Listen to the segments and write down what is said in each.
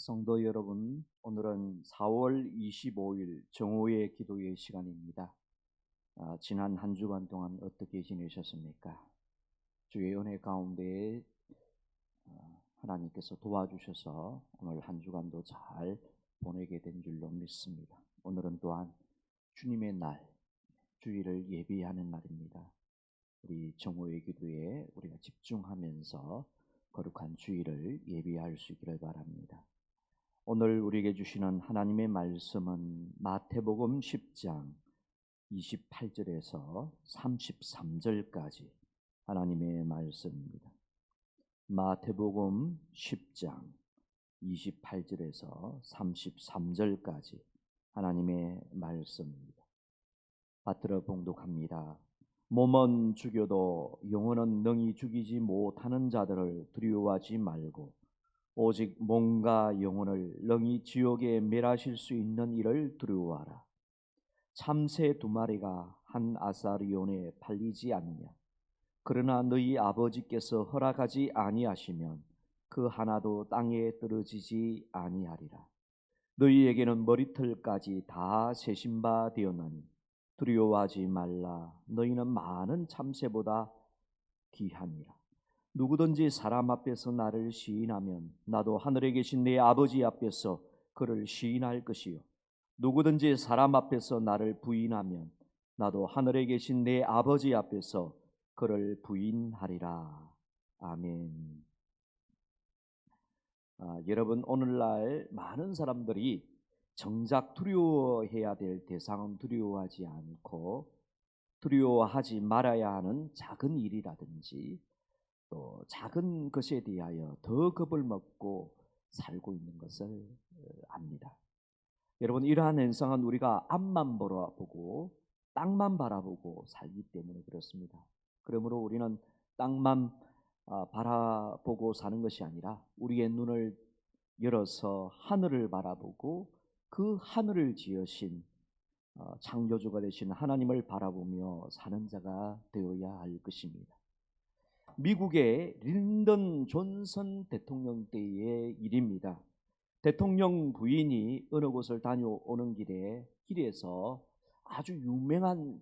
성도 여러분, 오늘은 4월 25일 정오의 기도의 시간입니다. 지난 한 주간 동안 어떻게 지내셨습니까? 주의 은혜 가운데 하나님께서 도와주셔서 오늘 한 주간도 잘 보내게 된 줄로 믿습니다. 오늘은 또한 주님의 날, 주일을 예비하는 날입니다. 우리 정오의 기도에 우리가 집중하면서 거룩한 주일을 예비할 수 있기를 바랍니다. 오늘 우리에게 주시는 하나님의 말씀은 마태복음 10장 28절에서 33절까지 하나님의 말씀입니다. 마태복음 10장 28절에서 33절까지 하나님의 말씀입니다. 받들어 봉독합니다. 몸은 죽여도 영혼은 능히 죽이지 못하는 자들을 두려워하지 말고 오직 몸과 영혼을 능히 지옥에 멸하실 수 있는 이를 두려워하라. 참새 2마리가 한 아사리온에 팔리지 않느냐? 그러나 너희 아버지께서 허락하지 아니하시면 그 하나도 땅에 떨어지지 아니하리라. 너희에게는 머리털까지 다 세신 바 되었나니 두려워하지 말라. 너희는 많은 참새보다 귀하니라. 누구든지 사람 앞에서 나를 시인하면 나도 하늘에 계신 내 아버지 앞에서 그를 시인할 것이요, 누구든지 사람 앞에서 나를 부인하면 나도 하늘에 계신 내 아버지 앞에서 그를 부인하리라. 아멘. 여러분, 오늘날 많은 사람들이 정작 두려워해야 될 대상은 두려워하지 않고 두려워하지 말아야 하는 작은 일이라든지 또 작은 것에 대하여 더 겁을 먹고 살고 있는 것을 압니다. 여러분, 이러한 현상은 우리가 앞만 바라보고 땅만 바라보고 살기 때문에 그렇습니다. 그러므로 우리는 땅만 바라보고 사는 것이 아니라 우리의 눈을 열어서 하늘을 바라보고 그 하늘을 지으신 창조주가 되신 하나님을 바라보며 사는 자가 되어야 할 것입니다. 미국의 린던 존슨 대통령 때의 일입니다. 대통령 부인이 어느 곳을 다녀오는 길에서 아주 유명한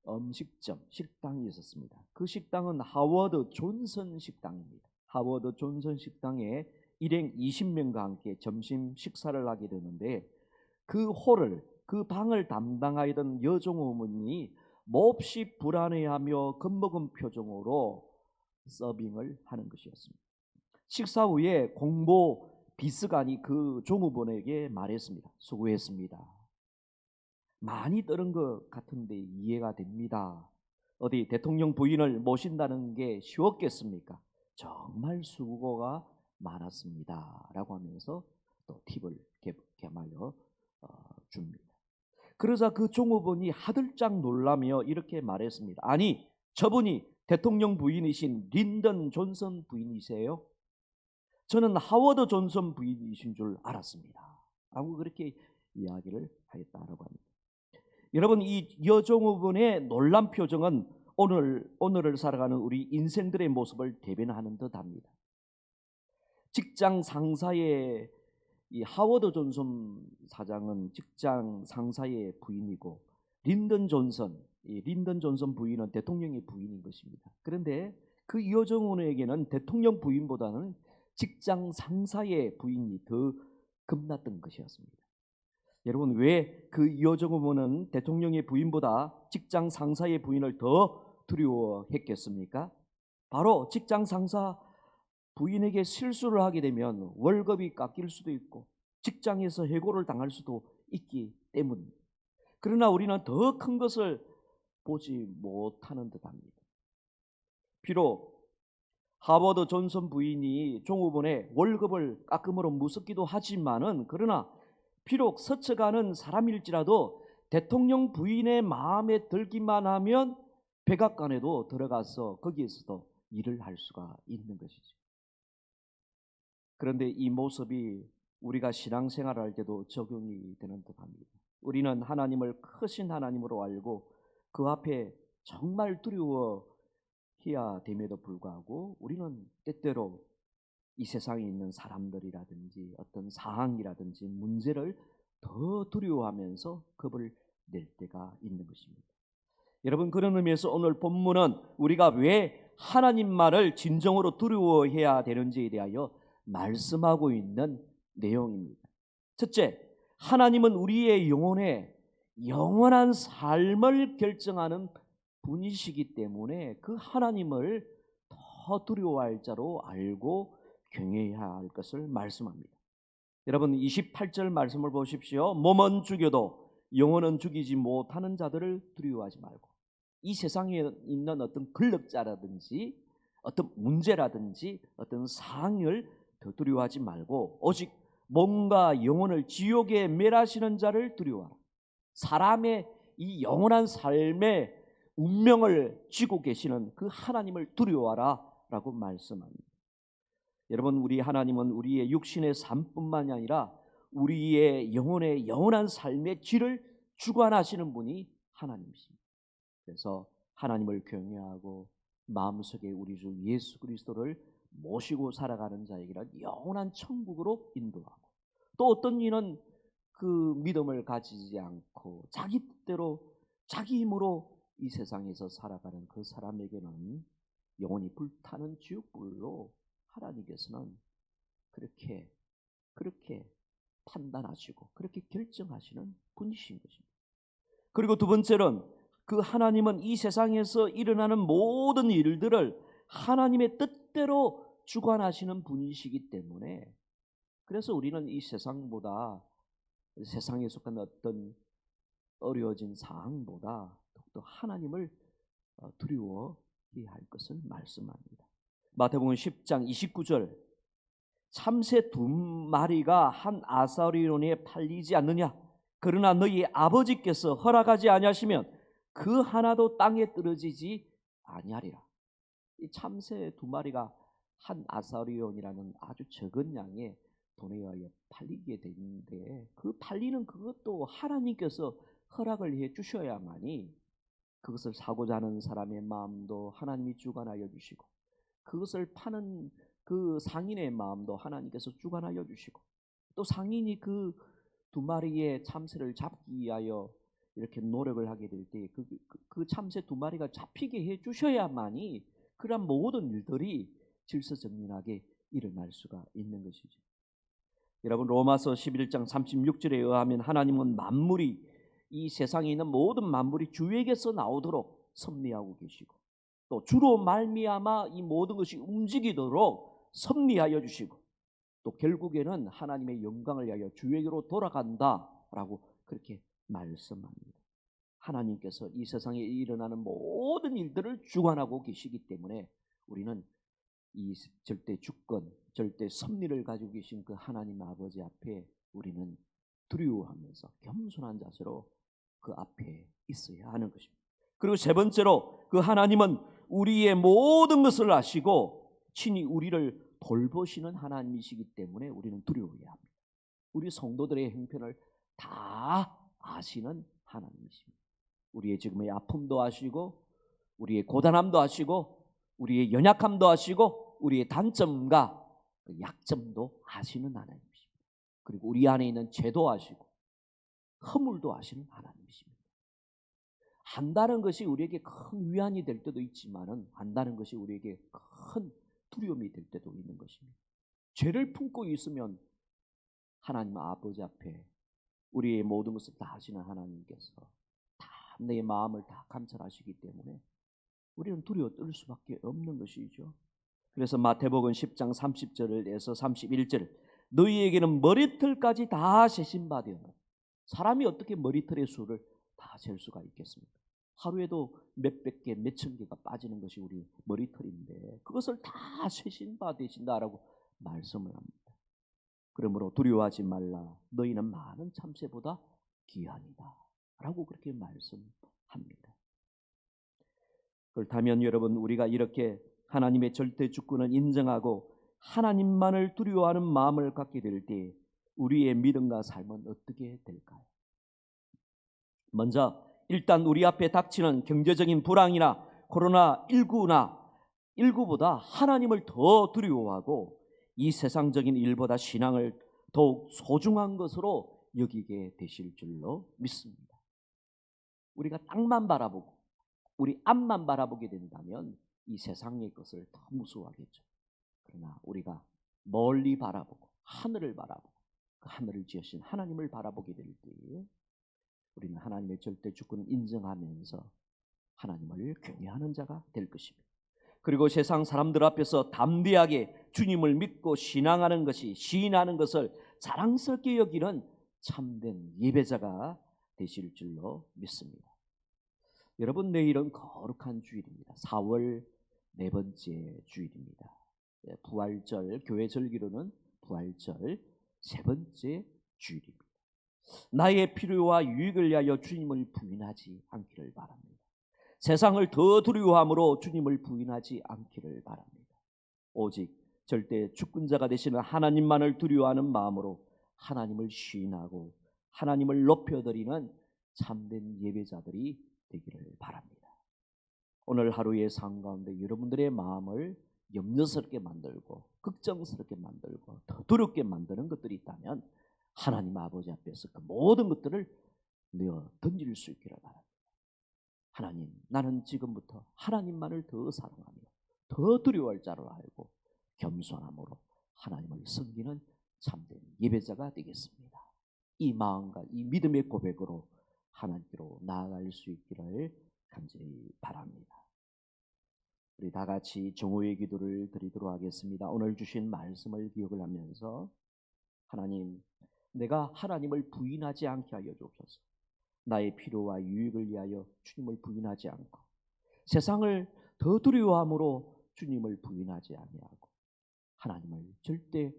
음식점, 식당이 있었습니다. 그 식당은 하워드 존슨 식당입니다. 하워드 존슨 식당에 일행 20명과 함께 점심 식사를 하게 되는데 그 방을 담당하던 여종 어머니 몹시 불안해하며 겁먹은 표정으로 서빙을 하는 것이었습니다. 식사 후에 공보 비서관이 그 종업원에게 말했습니다. 수고했습니다. 많이 떨은 것 같은데 이해가 됩니다. 어디 대통령 부인을 모신다는 게 쉬웠겠습니까? 정말 수고가 많았습니다. 라고 하면서 또 팁을 개말려 줍니다. 그러자 그 종업원이 하들짝 놀라며 이렇게 말했습니다. 아니, 저분이 대통령 부인이신 린던 존슨 부인이세요? 저는 하워드 존슨 부인이신 줄 알았습니다. 라고 그렇게 이야기를 하였다라고 합니다. 여러분, 이 여종업원의 놀란 표정은 오늘을 살아가는 우리 인생들의 모습을 대변하는 듯합니다. 직장 상사의 이 하워드 존슨 사장은 직장 상사의 부인이고 린던 존슨 부인은 대통령의 부인인 것입니다. 그런데 그 여종원에게는 대통령 부인보다는 직장 상사의 부인이 더 겁났던 것이었습니다. 여러분, 왜 그 여종원은 대통령의 부인보다 직장 상사의 부인을 더 두려워했겠습니까? 바로 직장 상사 부인에게 실수를 하게 되면 월급이 깎일 수도 있고 직장에서 해고를 당할 수도 있기 때문입니다. 그러나 우리는 더 큰 것을 보지 못하는 듯합니다. 비록 하워드 존슨 부인이 종업원의 월급을 깎음으로 무섭기도 하지만은 그러나 비록 스쳐가는 사람일지라도 대통령 부인의 마음에 들기만 하면 백악관에도 들어가서 거기에서도 일을 할 수가 있는 것이죠. 그런데 이 모습이 우리가 신앙생활을 할 때도 적용이 되는 듯합니다. 우리는 하나님을 크신 하나님으로 알고 그 앞에 정말 두려워해야 됨에도 불구하고 우리는 때때로 이 세상에 있는 사람들이라든지 어떤 상황이라든지 문제를 더 두려워하면서 겁을 낼 때가 있는 것입니다. 여러분, 그런 의미에서 오늘 본문은 우리가 왜 하나님 말을 진정으로 두려워해야 되는지에 대하여 말씀하고 있는 내용입니다. 첫째, 하나님은 우리의 영원한 삶을 결정하는 분이시기 때문에 그 하나님을 더 두려워할 자로 알고 경외해야 할 것을 말씀합니다. 여러분, 28절 말씀을 보십시오. 몸은 죽여도 영혼은 죽이지 못하는 자들을 두려워하지 말고, 이 세상에 있는 어떤 권력자라든지 어떤 문제라든지 어떤 상을 더 두려워하지 말고 오직 몸과 영혼을 지옥에 멸하시는 자를 두려워하라. 사람의 이 영원한 삶의 운명을 쥐고 계시는 그 하나님을 두려워하라 라고 말씀합니다. 여러분, 우리 하나님은 우리의 육신의 삶뿐만이 아니라 우리의 영혼의 영원한 삶의 질을 주관하시는 분이 하나님이십니다. 그래서 하나님을 경외하고 마음속에 우리 주 예수 그리스도를 모시고 살아가는 자에게는 영원한 천국으로 인도하고, 또 어떤 이는 그 믿음을 가지지 않고 자기 뜻대로 자기 힘으로 이 세상에서 살아가는 그 사람에게는 영원히 불타는 지옥불로 하나님께서는 그렇게 판단하시고 그렇게 결정하시는 분이신 것입니다. 그리고 두 번째는 그 하나님은 이 세상에서 일어나는 모든 일들을 하나님의 뜻대로 주관하시는 분이시기 때문에, 그래서 우리는 이 세상보다, 세상에 속한 어떤 어려워진 상황보다 더욱더 하나님을 두려워해야 할 것을 말씀합니다. 마태복음 10장 29절, 참새 2마리가 한 아사리온에 팔리지 않느냐? 그러나 너희 아버지께서 허락하지 아니하시면 그 하나도 땅에 떨어지지 아니하리라. 이 참새 2마리가 한 아사리온이라는 아주 적은 양의 돈에 의하여 팔리게 되는데, 그 팔리는 그것도 하나님께서 허락을 해 주셔야만이 그것을 사고자 하는 사람의 마음도 하나님이 주관하여 주시고, 그것을 파는 그 상인의 마음도 하나님께서 주관하여 주시고, 또 상인이 그 2마리의 참새를 잡기 위하여 이렇게 노력을 하게 될 때 그 참새 2마리가 잡히게 해 주셔야만이 그런 모든 일들이 질서정연하게 일어날 수가 있는 것이죠. 여러분, 로마서 11장 36절에 의하면 하나님은 만물이, 이 세상에 있는 모든 만물이 주에게서 나오도록 섭리하고 계시고, 또 주로 말미암아 이 모든 것이 움직이도록 섭리하여 주시고, 또 결국에는 하나님의 영광을 위하여 주에게로 돌아간다라고 그렇게 말씀합니다. 하나님께서 이 세상에 일어나는 모든 일들을 주관하고 계시기 때문에 우리는 이 절대 주권, 절대 섭리를 가지고 계신 그 하나님 아버지 앞에 우리는 두려워하면서 겸손한 자세로 그 앞에 있어야 하는 것입니다. 그리고 세 번째로, 그 하나님은 우리의 모든 것을 아시고 친히 우리를 돌보시는 하나님이시기 때문에 우리는 두려워해야 합니다. 우리 성도들의 형편을 다 아시는 하나님이십니다. 우리의 지금의 아픔도 아시고, 우리의 고단함도 아시고, 우리의 연약함도 아시고, 우리의 단점과 약점도 아시는 하나님이십니다. 그리고 우리 안에 있는 죄도 아시고 허물도 아시는 하나님이십니다. 안다는 것이 우리에게 큰 위안이 될 때도 있지만은, 안다는 것이 우리에게 큰 두려움이 될 때도 있는 것입니다. 죄를 품고 있으면 하나님 아버지 앞에 우리의 모든 것을 다 아시는 하나님께서 다 내 마음을 다 감찰하시기 때문에 우리는 두려워 떨 수밖에 없는 것이죠. 그래서 마태복음 10장 30절에서 31절, 너희에게는 머리털까지 다 세신 바 되었노라. 사람이 어떻게 머리털의 수를 다 셀 수가 있겠습니까? 하루에도 몇백 개, 몇천 개가 빠지는 것이 우리 머리털인데 그것을 다 세신 바 되신다라고 말씀을 합니다. 그러므로 두려워하지 말라. 너희는 많은 참새보다 귀하니다 라고 그렇게 말씀합니다. 그렇다면 여러분, 우리가 이렇게 하나님의 절대 주권을 인정하고 하나님만을 두려워하는 마음을 갖게 될 때 우리의 믿음과 삶은 어떻게 될까요? 먼저 일단 우리 앞에 닥치는 경제적인 불황이나 코로나19보다 하나님을 더 두려워하고 이 세상적인 일보다 신앙을 더욱 소중한 것으로 여기게 되실 줄로 믿습니다. 우리가 땅만 바라보고 우리 앞만 바라보게 된다면 이 세상의 것을 더 무서워하겠죠. 그러나 우리가 멀리 바라보고 하늘을 바라보고 그 하늘을 지으신 하나님을 바라보게 될 때에 우리는 하나님의 절대 주권을 인정하면서 하나님을 경외하는 자가 될 것입니다. 그리고 세상 사람들 앞에서 담대하게 주님을 믿고 신앙하는 것이 시인하는 것을 자랑스럽게 여기는 참된 예배자가 되실 줄로 믿습니다. 여러분, 내일은 거룩한 주일입니다. 4월 네 번째 주일입니다. 부활절, 교회 절기로는 부활절 세 번째 주일입니다. 나의 필요와 유익을 위하여 주님을 부인하지 않기를 바랍니다. 세상을 더 두려워함으로 주님을 부인하지 않기를 바랍니다. 오직 절대 주권자가 되시는 하나님만을 두려워하는 마음으로 하나님을 시인하고 하나님을 높여드리는 참된 예배자들이 되기를 바랍니다. 오늘 하루의 삶 가운데 여러분들의 마음을 염려스럽게 만들고 걱정스럽게 만들고 더 두렵게 만드는 것들이 있다면 하나님 아버지 앞에서 그 모든 것들을 내어 던질 수 있기를 바랍니다. 하나님, 나는 지금부터 하나님만을 더 사랑하며 더 두려워할 자로 알고 겸손함으로 하나님을 섬기는 참된 예배자가 되겠습니다. 이 마음과 이 믿음의 고백으로 하나님께로 나아갈 수 있기를 간절히 바랍니다. 우리 다 같이 정오의 기도를 드리도록 하겠습니다. 오늘 주신 말씀을 기억을 하면서 하나님, 내가 하나님을 부인하지 않게 하여 주옵소서. 나의 필요와 유익을 위하여 주님을 부인하지 않고 세상을 더 두려워함으로 주님을 부인하지 아니하고 하나님을 절대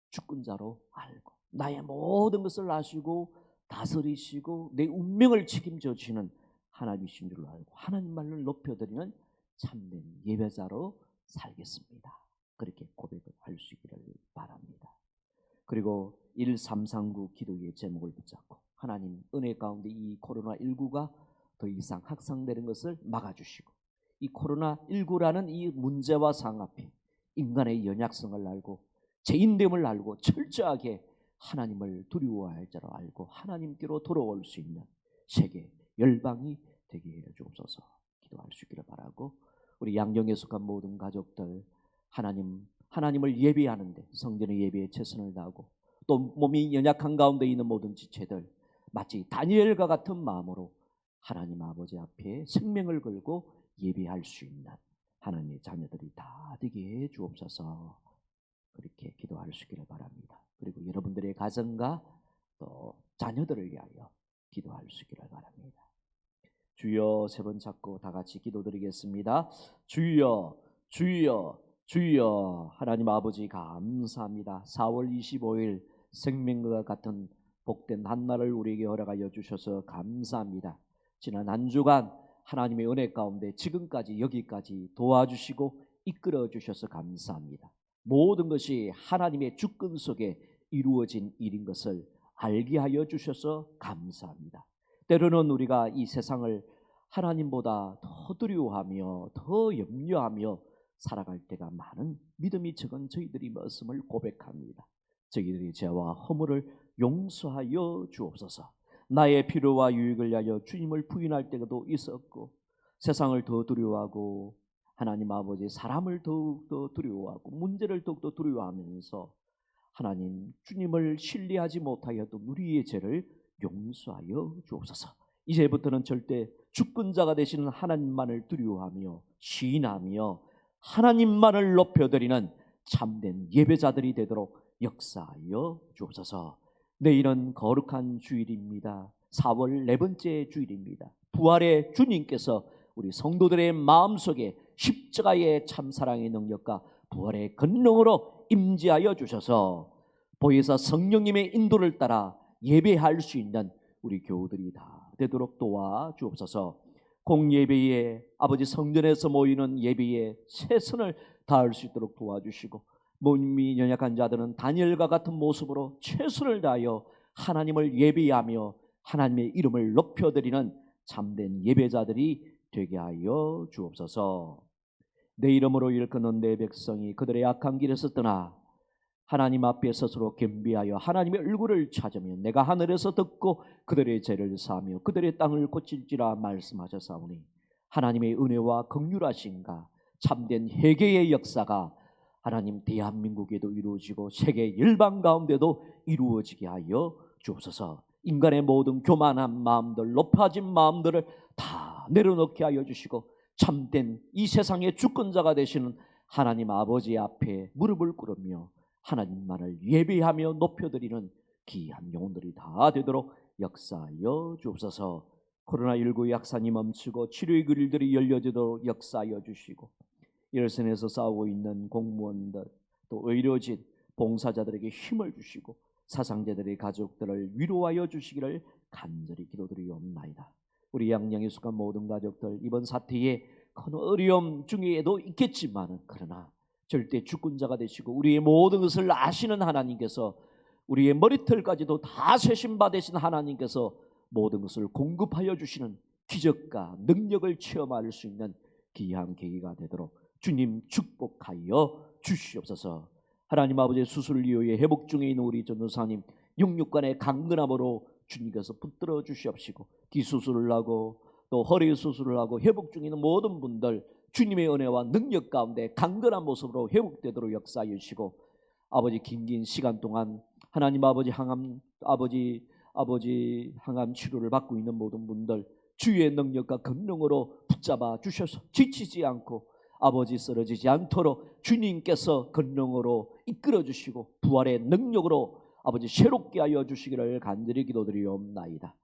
주권자로 알고 나의 모든 것을 아시고 다스리시고 내 운명을 책임져 주시는 하나님이신 줄 알고 하나님만을 높여드리는 참된 예배자로 살겠습니다. 그렇게 고백을 할 수 있기를 바랍니다. 그리고 1339 기도의 제목을 붙잡고 하나님, 은혜 가운데 이 코로나19가 더 이상 확산되는 것을 막아주시고 이 코로나19라는 이 문제와 상 앞에 인간의 연약성을 알고 죄인됨을 알고 철저하게 하나님을 두려워할 자로 알고 하나님께로 돌아올 수 있는 세계 열방이 되게 해 주옵소서. 기도할 수 있기를 바라고 우리 양정에 속한 모든 가족들 하나님을 예배하는데 성전의 예배에 최선을 다하고 또 몸이 연약한 가운데 있는 모든 지체들 마치 다니엘과 같은 마음으로 하나님 아버지 앞에 생명을 걸고 예배할 수 있는 하나님의 자녀들이 다 되게 해 주옵소서. 그렇게 기도할 수 있기를 바랍니다. 그리고 여러분들의 가정과 또 자녀들을 위하여 기도할 수 있기를 바랍니다. 주여, 세 번 잡고 다 같이 기도드리겠습니다. 주여, 주여, 주여. 하나님 아버지 감사합니다. 4월 25일 생명과 같은 복된 한날을 우리에게 허락하여 주셔서 감사합니다. 지난 한 주간 하나님의 은혜 가운데 지금까지 여기까지 도와주시고 이끌어 주셔서 감사합니다. 모든 것이 하나님의 주권 속에 이루어진 일인 것을 알게 하여 주셔서 감사합니다. 때로는 우리가 이 세상을 하나님보다 더 두려워하며 더 염려하며 살아갈 때가 많은 믿음이 적은 저희들이 말씀을 고백합니다. 저희들의 죄와 허물을 용서하여 주옵소서. 나의 필요와 유익을 위하여 주님을 부인할 때도 있었고 세상을 더 두려워하고 하나님 아버지 사람을 더욱더 두려워하고 문제를 더욱더 두려워하면서 하나님 주님을 신뢰하지 못하여도 우리의 죄를 용서하여 주옵소서. 이제부터는 절대 주권자가 되시는 하나님만을 두려워하며 시인하며 하나님만을 높여드리는 참된 예배자들이 되도록 역사하여 주옵소서. 내일은 거룩한 주일입니다. 4월 네 번째 주일입니다. 부활의 주님께서 우리 성도들의 마음속에 십자가의 참사랑의 능력과 부활의 권능으로 임재하여 주셔서 보혜사 성령님의 인도를 따라 예배할 수 있는 우리 교우들이 다 되도록 도와주옵소서. 공예배에 아버지 성전에서 모이는 예배에 최선을 다할 수 있도록 도와주시고 몸이 연약한 자들은 다니엘과 같은 모습으로 최선을 다하여 하나님을 예배하며 하나님의 이름을 높여드리는 참된 예배자들이 되게 하여 주옵소서. 내 이름으로 일컫는 내 백성이 그들의 악한 길에서 떠나 하나님 앞에 스스로 겸비하여 하나님의 얼굴을 찾으면 내가 하늘에서 듣고 그들의 죄를 사하며 그들의 땅을 고칠지라 말씀하셨사오니 하나님의 은혜와 긍휼하심과 참된 회개의 역사가 하나님 대한민국에도 이루어지고 세계 열방 가운데도 이루어지게 하여 주옵소서. 인간의 모든 교만한 마음들, 높아진 마음들을 다 내려놓게 하여 주시고 참된 이 세상의 주권자가 되시는 하나님 아버지 앞에 무릎을 꿇으며 하나님만을 예배하며 높여드리는 귀한 영혼들이 다 되도록 역사하여 주옵소서. 코로나19 약산이 멈추고 치료의 길들이 열려지도록 역사하여 주시고 열선에서 싸우고 있는 공무원들 또 의료진 봉사자들에게 힘을 주시고 사상자들의 가족들을 위로하여 주시기를 간절히 기도드리옵나이다. 우리 양양에 속한 모든 가족들 이번 사태에 큰 어려움 중에도 있겠지만 그러나 절대 주권자가 되시고 우리의 모든 것을 아시는 하나님께서 우리의 머리털까지도 다 세신 받으신 하나님께서 모든 것을 공급하여 주시는 기적과 능력을 체험할 수 있는 귀한 계기가 되도록 주님 축복하여 주시옵소서. 하나님 아버지의 수술 이후에 회복 중에 있는 우리 전도사님 영육간의 강건함으로 주님께서 붙들어 주시옵시고 기수술을 하고 또 허리 수술을 하고 회복 중에 있는 모든 분들 주님의 은혜와 능력 가운데 강건한 모습으로 회복되도록 역사해 주시고 아버지 긴 시간 동안 하나님 아버지 항암 항암 치료를 받고 있는 모든 분들 주의 능력과 권능으로 붙잡아 주셔서 지치지 않고 아버지 쓰러지지 않도록 주님께서 권능으로 이끌어 주시고 부활의 능력으로 아버지 새롭게 하여 주시기를 간절히 기도드리옵나이다.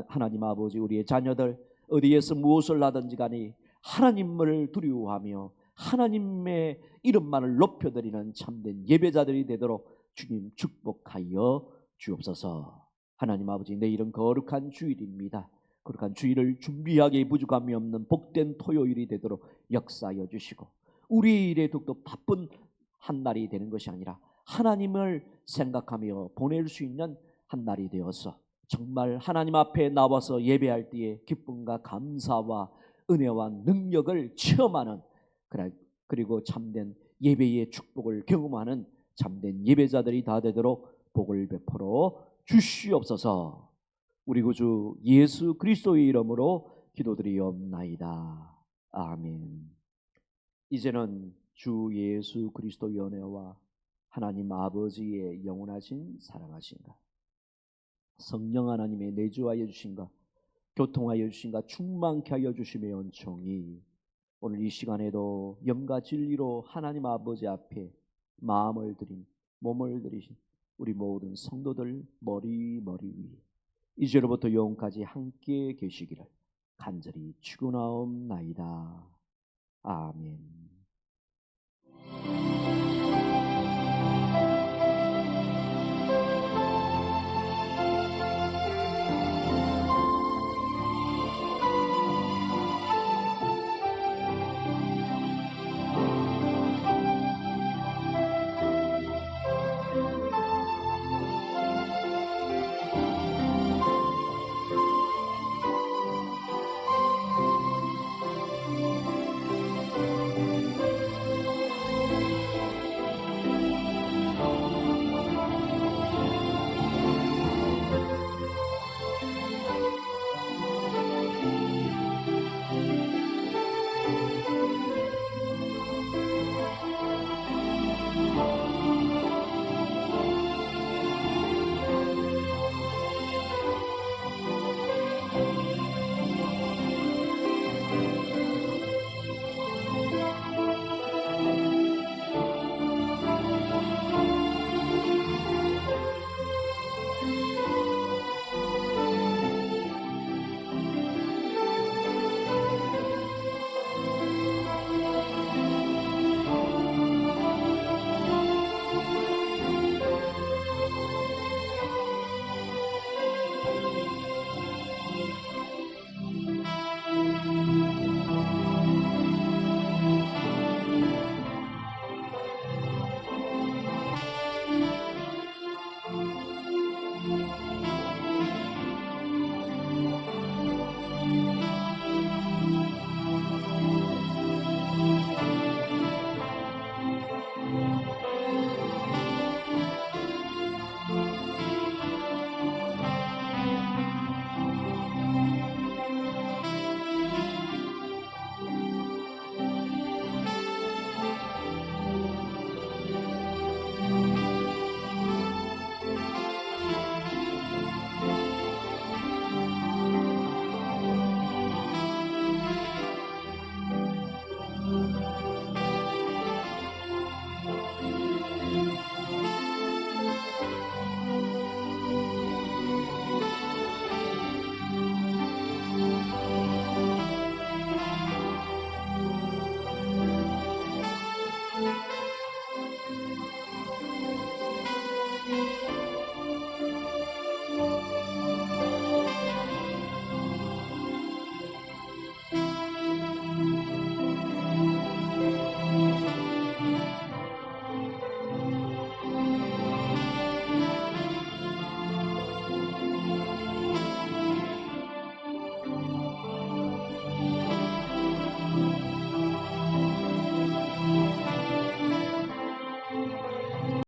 하나님 아버지 우리의 자녀들 어디에서 무엇을 하든지 간에 하나님을 두려워하며 하나님의 이름만을 높여드리는 참된 예배자들이 되도록 주님 축복하여 주옵소서. 하나님 아버지 내일은 거룩한 주일입니다. 거룩한 주일을 준비하기에 부족함이 없는 복된 토요일이 되도록 역사하여 주시고 우리 일에 더욱더 바쁜 한 날이 되는 것이 아니라 하나님을 생각하며 보낼 수 있는 한 날이 되어서 정말 하나님 앞에 나와서 예배할 때에 기쁨과 감사와 은혜와 능력을 체험하는 그리고 참된 예배의 축복을 경험하는 참된 예배자들이 다 되도록 복을 베풀어 주시옵소서. 우리 구주 예수 그리스도의 이름으로 기도드리옵나이다. 아멘. 이제는 주 예수 그리스도의 은혜와 하나님 아버지의 영원하신 사랑하신가 성령 하나님의 내주하여 주신가 교통하여 주신가 충만케 하여 주심의 은총이 오늘 이 시간에도 영과 진리로 하나님 아버지 앞에 마음을 드린 몸을 드리신 우리 모든 성도들 머리 위에 이제로부터 영원까지 함께 계시기를 간절히 축원하옵나이다. 아멘.